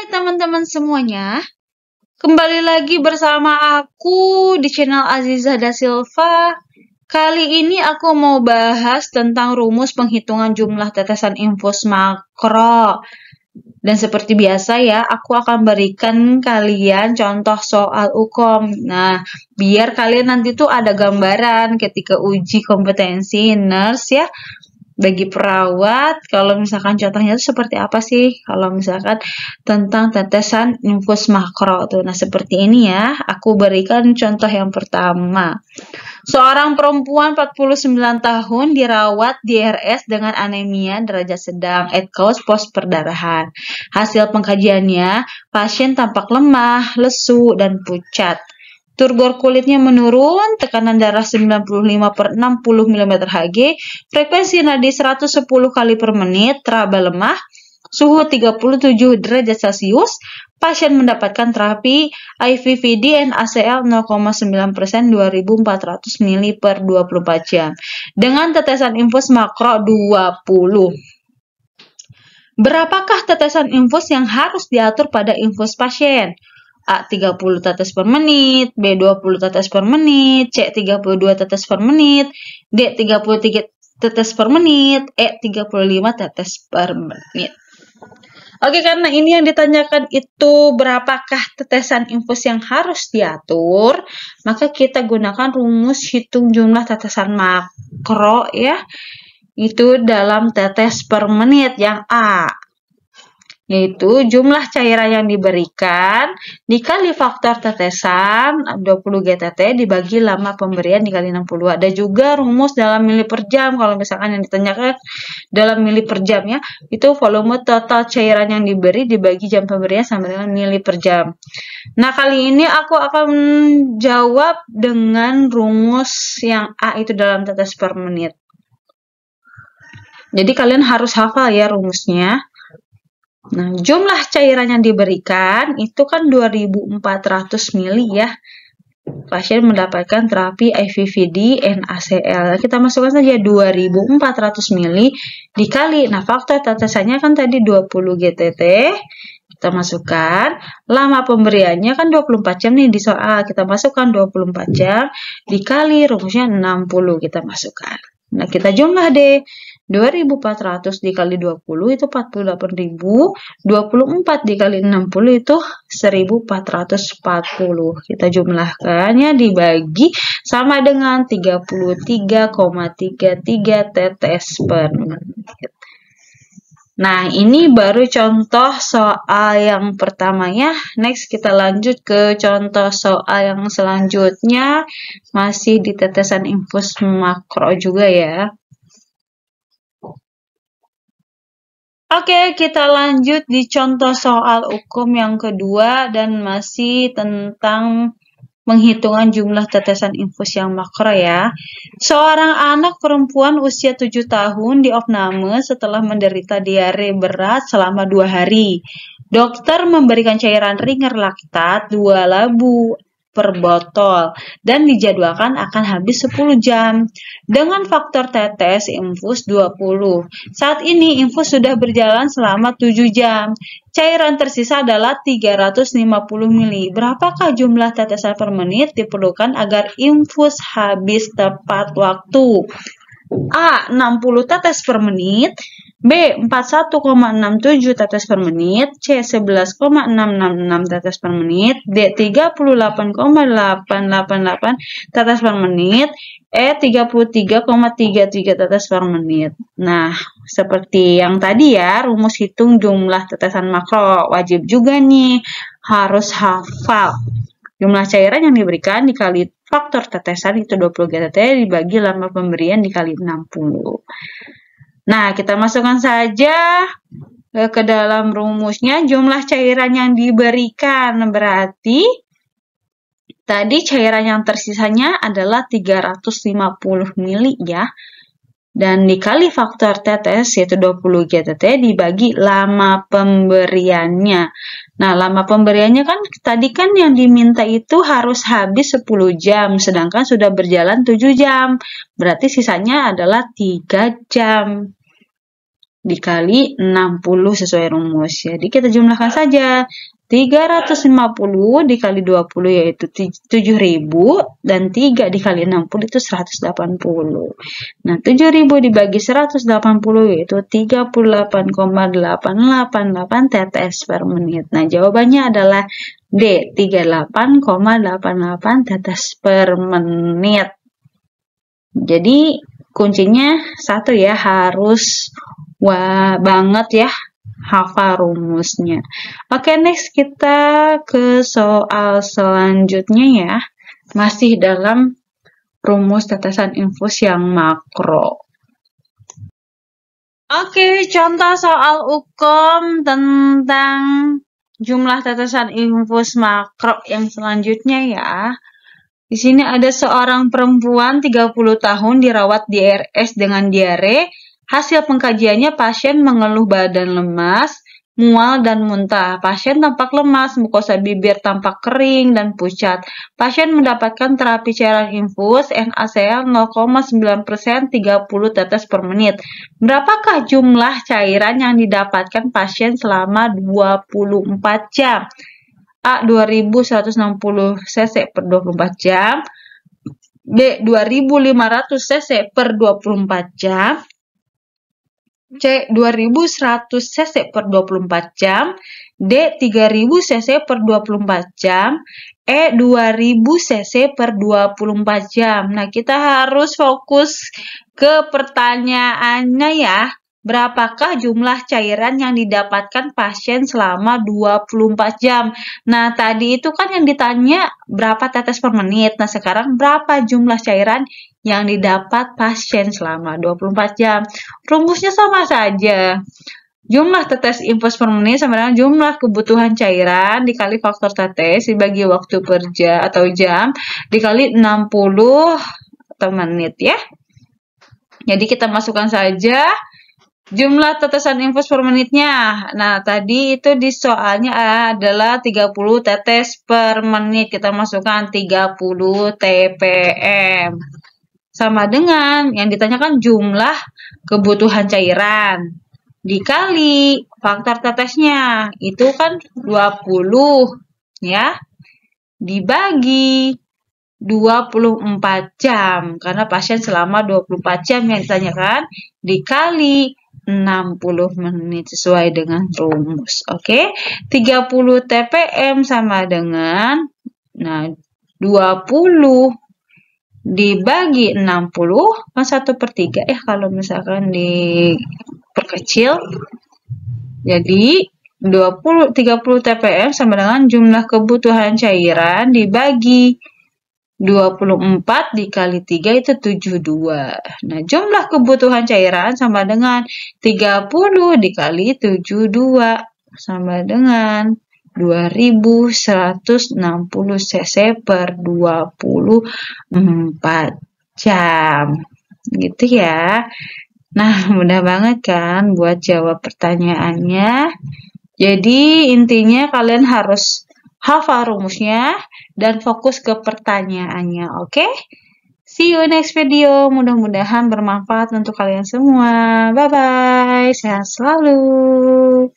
teman-teman semuanya, kembali lagi bersama aku di channel Aziza Da Silva. Kali ini aku mau bahas tentang rumus penghitungan jumlah tetesan infus makro. Dan seperti biasa ya, aku akan berikan kalian contoh soal UKOM. Nah, biar kalian nanti tuh ada gambaran ketika uji kompetensi nurse ya. Bagi perawat, kalau misalkan contohnya itu seperti apa sih? Kalau misalkan tentang tetesan infus makro tuh. Nah, seperti ini ya. Aku berikan contoh yang pertama. Seorang perempuan 49 tahun dirawat di RS dengan anemia derajat sedang cause post perdarahan. Hasil pengkajiannya, pasien tampak lemah, lesu, dan pucat. Turgor kulitnya menurun, tekanan darah 95/60 mm Hg, frekuensi nadi 110 kali per menit, teraba lemah, suhu 37 derajat Celcius, pasien mendapatkan terapi IVVD NaCl 0,9% 2400 ml per 24 jam dengan tetesan infus makro 20. Berapakah tetesan infus yang harus diatur pada infus pasien? A 30 tetes per menit, B 20 tetes per menit, C 32 tetes per menit, D 33 tetes per menit, E 35 tetes per menit. Oke, karena ini yang ditanyakan itu berapakah tetesan infus yang harus diatur, maka kita gunakan rumus hitung jumlah tetesan makro ya, itu dalam tetes per menit yang A. Yaitu jumlah cairan yang diberikan dikali faktor tetesan 20 GTT dibagi lama pemberian dikali 60. Ada juga rumus dalam mili per jam. Kalau misalkan yang ditanyakan dalam mili per jam ya, itu volume total cairan yang diberi dibagi jam pemberian sama dengan mili per jam. Nah, kali ini aku akan jawab dengan rumus yang A itu dalam tetes per menit. Jadi kalian harus hafal ya rumusnya. Nah, jumlah cairan yang diberikan itu kan 2400 ml ya. Pasien mendapatkan terapi IVVD NaCl. Kita masukkan saja 2400 ml dikali. Nah, faktor tetesannya kan tadi 20 GTT. Kita masukkan. Lama pemberiannya kan 24 jam nih di soal. Kita masukkan 24 jam dikali rumusnya 60 kita masukkan. Nah, kita jumlah deh. 2400 dikali 20 itu 48.000, 24 dikali 60 itu 1440. Kita jumlahkannya dibagi sama dengan 33,33 tetes per menit. Nah, ini baru contoh soal yang pertamanya. Next kita lanjut ke contoh soal yang selanjutnya. Masih di tetesan infus makro juga ya. Oke, kita lanjut di contoh soal UKOM yang kedua dan masih tentang penghitungan jumlah tetesan infus yang makro ya. Seorang anak perempuan usia 7 tahun diopname setelah menderita diare berat selama 2 hari. Dokter memberikan cairan ringer laktat 2 labu per botol dan dijadwalkan akan habis 10 jam dengan faktor tetes infus 20. Saat ini infus sudah berjalan selama 7 jam. Cairan tersisa adalah 350 ml. Berapakah jumlah tetesan per menit diperlukan agar infus habis tepat waktu? A. 60 tetes per menit, B. 41,67 tetes per menit, C. 11,666 tetes per menit, D. 38,888 tetes per menit, E. 33,33 tetes per menit. Nah, seperti yang tadi ya, rumus hitung jumlah tetesan makro. Wajib juga nih, harus hafal. Jumlah cairan yang diberikan dikali faktor tetesan itu 20 GTT dibagi lama pemberian dikali 60. Nah, kita masukkan saja ke dalam rumusnya jumlah cairan yang diberikan. Berarti tadi cairan yang tersisanya adalah 350 ml ya. Dan dikali faktor tetes yaitu 20 GTT dibagi lama pemberiannya. Nah, lama pemberiannya kan tadi kan yang diminta itu harus habis 10 jam, sedangkan sudah berjalan 7 jam. Berarti sisanya adalah 3 jam. dikali 60 sesuai rumus. Jadi kita jumlahkan saja. 350 dikali 20 yaitu 7.000 dan 3 dikali 60 itu 180. Nah, 7.000 dibagi 180 yaitu 38,888 tetes per menit. Nah, jawabannya adalah D, 38,88 tetes per menit. Jadi kuncinya satu ya, harus banget ya hafal rumusnya. Oke, next kita ke soal selanjutnya ya. Masih dalam rumus tetesan infus yang makro. Oke, contoh soal UKOM tentang jumlah tetesan infus makro yang selanjutnya ya. Di sini ada seorang perempuan 30 tahun dirawat di RS dengan diare. Hasil pengkajiannya pasien mengeluh badan lemas, mual dan muntah. Pasien tampak lemas, mukosa bibir tampak kering dan pucat. Pasien mendapatkan terapi cairan infus NaCl 0,9% 30 tetes per menit. Berapakah jumlah cairan yang didapatkan pasien selama 24 jam? A. 2160 cc per 24 jam. B. 2500 cc per 24 jam. C. 2100 cc per 24 jam. D. 3000 cc per 24 jam. E. 2000 cc per 24 jam. Nah, kita harus fokus ke pertanyaannya ya. Berapakah jumlah cairan yang didapatkan pasien selama 24 jam? Nah, tadi itu kan yang ditanya berapa tetes per menit. Nah, sekarang berapa jumlah cairan yang didapat pasien selama 24 jam? Rumusnya sama saja. Jumlah tetes infus per menit sama dengan jumlah kebutuhan cairan dikali faktor tetes dibagi waktu per jam atau jam dikali 60 atau menit ya. Jadi kita masukkan saja jumlah tetesan infus per menitnya. Nah, tadi itu di soalnya adalah 30 tetes per menit. Kita masukkan 30 TPM. Sama dengan yang ditanyakan jumlah kebutuhan cairan. Dikali faktor tetesnya. Itu kan 20 ya. Dibagi 24 jam. Karena pasien selama 24 jam yang ditanyakan. Dikali 60 menit sesuai dengan rumus. Oke. 30 TPM sama dengan 20 dibagi 60 kan 1/3 ya kalau misalkan diperkecil. Jadi 30 TPM sama dengan jumlah kebutuhan cairan dibagi 24 dikali 3 itu 72. Nah, jumlah kebutuhan cairan sama dengan 30 dikali 72 sama dengan 2160 cc per 24 jam. Gitu ya. Nah, mudah banget kan buat jawab pertanyaannya. Jadi, intinya kalian harus hafal rumusnya dan fokus ke pertanyaannya, oke? See you next video. Mudah-mudahan bermanfaat untuk kalian semua. Bye-bye. Sehat selalu.